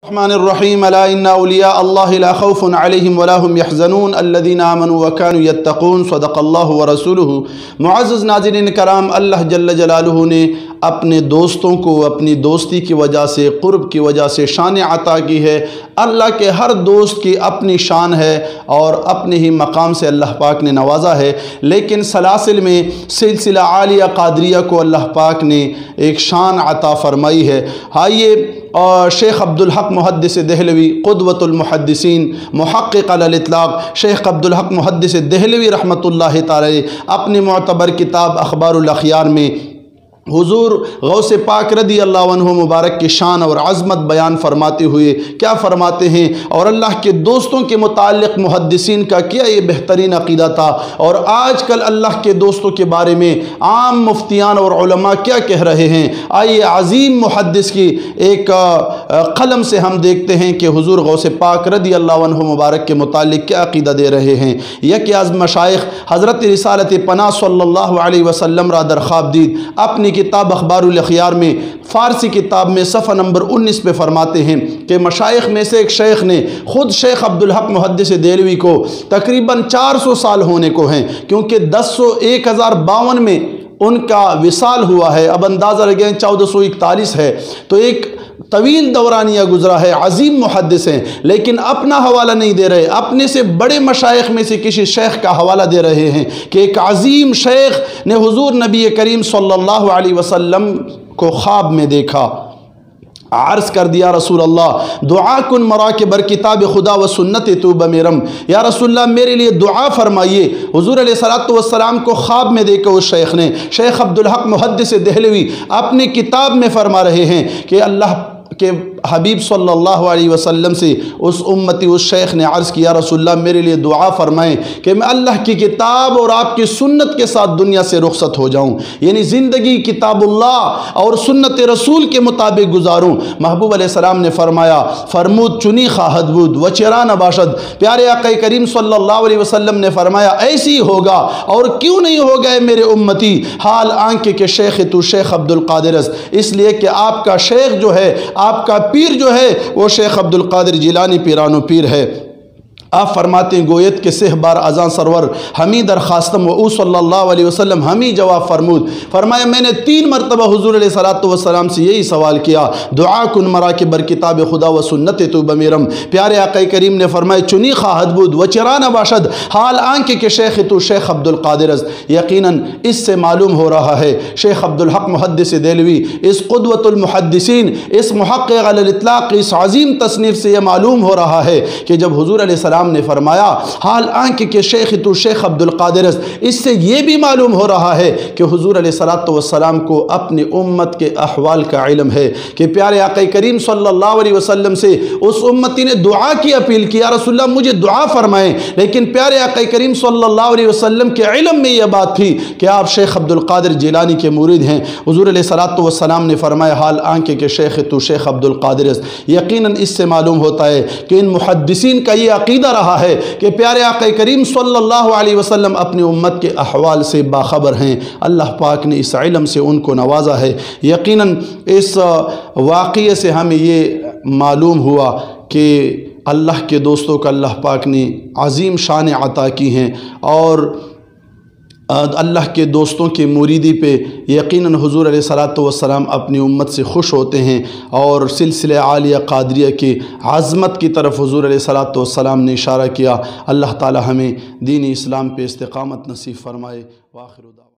الرحمن الرحیم الا ان اولیاء اللہ لا خوف علیہم ولا هم يحزنون الذین آمنوا وكانوا يتقون صدق اللہ ورسولہ۔ معزز ناظرین کرام، اللہ جل جلالہ نے اپنے دوستوں کو اپنی دوستی کی وجہ سے، قرب کی وجہ سے شان عطا کی ہے۔ اللہ کے ہر دوست کی اپنی شان ہے اور اپنے ہی مقام سے اللہ پاک نے نوازا ہے، لیکن سلاسل میں سلسلہ عالیہ قادریہ کو اللہ پاک نے ایک شان عطا فرمائی ہے۔ آئیے شیخ عبدالحق محدث دہلوی قدوۃ المحدثین محقق علی الاطلاق شیخ عبدالحق محدث دہلوی رحمۃ اللہ تعالی اپنی معتبر کتاب اخبار الاخیار میں حضور غوث پاک رضی اللہ عنہ مبارک کی شان اور عظمت بیان فرماتے ہوئے کیا فرماتے ہیں، اور اللہ کے دوستوں کے متعلق محدثین کا کیا یہ بہترین عقیدہ تھا، اور آج کل اللہ کے دوستوں کے بارے میں عام مفتیان اور علماء کیا کہہ رہے ہیں۔ آئیے عظیم محدث کی ایک قلم سے ہم دیکھتے ہیں کہ حضور غوث پاک رضی اللہ عنہ مبارک کے متعلق کیا عقیدہ دے رہے ہیں۔ یک از مشائخ حضرت رسالت پناہ صلی اللہ علیہ وسلم را در خواب دید، اپنی کتاب اخبار الاخیار میں فارسی کتاب میں صفحہ نمبر 19 پہ فرماتے ہیں کہ مشائخ میں سے ایک شیخ نے خود شیخ عبدالحق محدث دہلوی کو تقریباً 400 سال ہونے کو ہیں، کیونکہ 1052 میں ان کا وصال ہوا ہے، اب اندازہ لگیں 1441 ہے، تو ایک طویل دورانیہ گزرا ہے۔ عظیم محدث ہیں، لیکن اپنا حوالہ نہیں دے رہے، اپنے سے بڑے مشائخ میں سے کسی شیخ کا حوالہ دے رہے ہیں کہ ایک عظیم شیخ نے حضور نبی کریم صلی اللہ علیہ وسلم کو خواب میں دیکھا، عرض کر دیا رسول اللہ دعا کن مرا کے بر کتاب خدا و سنت تو بمیرم، یا رسول اللہ میرے لیے دعا فرمائیے۔ حضور علیہ السلام کو خواب میں دیکھا اس شیخ نے، شیخ عبدالحق محدث دہلوی اپنی کتاب میں فرما رہے ہیں کہ اللہ کہ حبیب صلی اللہ علیہ وسلم سے اس امتی اس شیخ نے عرض کیا رسول اللہ میرے لیے دعا فرمائیں کہ میں اللہ کی کتاب اور آپ کی سنت کے ساتھ دنیا سے رخصت ہو جاؤں، یعنی زندگی کتاب اللہ اور سنت رسول کے مطابق گزاروں۔ محبوب علیہ السلام نے فرمایا فرمود چنی خواہد بود و چرا نباشد، پیارے آقا کریم صلی اللہ علیہ وسلم نے فرمایا ایسی ہوگا اور کیوں نہیں ہو گئے میرے امتی، حال آنکھ کے شیخ تو شیخ عبدالقادر اس لیے کہ آپ کا شیخ جو ہے، آپ کا پیر جو ہے وہ شیخ عبدالقادر جیلانی پیرانو پیر ہے۔ آپ فرماتے ہیں گویت کے سہ بار ازاں سرور ہمیں درخواستم و او صلی اللہ علیہ وسلم ہمیں جواب فرمود، فرمایا میں نے 3 مرتبہ حضور علیہ السلام سے یہی سوال کیا دعا کن مرا کے بر کتاب خدا و سنت تو بمیرم، پیارے آقا کریم نے فرمایا چنی خواہد بود و چران باشد، حال آنکھ کے شیخ تو شیخ عبدالقادر یقیناً اس سے معلوم ہو رہا ہے شیخ عبدالحق محدث دہلوی اس قدوۃ المحدثین اس محقق علی الاطلاق اس عظیم تصنیف سے یہ معلوم ہو رہا ہے کہ جب حضور علیہ السلام نے فرمایا حال آنکھ کے شیخ تو شیخ عبدالقادر، اس سے یہ بھی معلوم ہو رہا ہے کہ حضور علیہ السلام کو اپنی امت کے احوال کا علم ہے کہ پیارے آقا کریم صلی اللہ علیہ وسلم سے اس امتی نے دعا کی اپیل کی یا رسول اللہ مجھے دعا فرمائیں، لیکن پیارے آقا کریم صلی اللہ علیہ وسلم کے علم میں یہ بات تھی کہ آپ شیخ عبدالقادر جیلانی کے مرید ہیں۔ حضور علیہ السلام نے فرمایا حال آنکھ کے شیخ تو شیخ عبدالقادر، یقیناً اس سے معلوم ہوتا ہے کہ ان محدثین کا یہ عقیدہ رہا ہے کہ پیارے آقا کریم صلی اللہ علیہ وسلم اپنی امت کے احوال سے باخبر ہیں، اللہ پاک نے اس علم سے ان کو نوازا ہے۔ یقیناً اس واقعے سے ہمیں یہ معلوم ہوا کہ اللہ کے دوستوں کا اللہ پاک نے عظیم شان عطا کی ہیں، اور اللہ کے دوستوں کی مریدی پہ یقیناً حضور علیہ السلام اپنی امت سے خوش ہوتے ہیں، اور سلسلہ عالیہ قادریہ کی عظمت کی طرف حضور علیہ السلام نے اشارہ کیا۔ اللہ تعالی ہمیں دین اسلام پہ استقامت نصیب فرمائے۔ وآخر دعوانا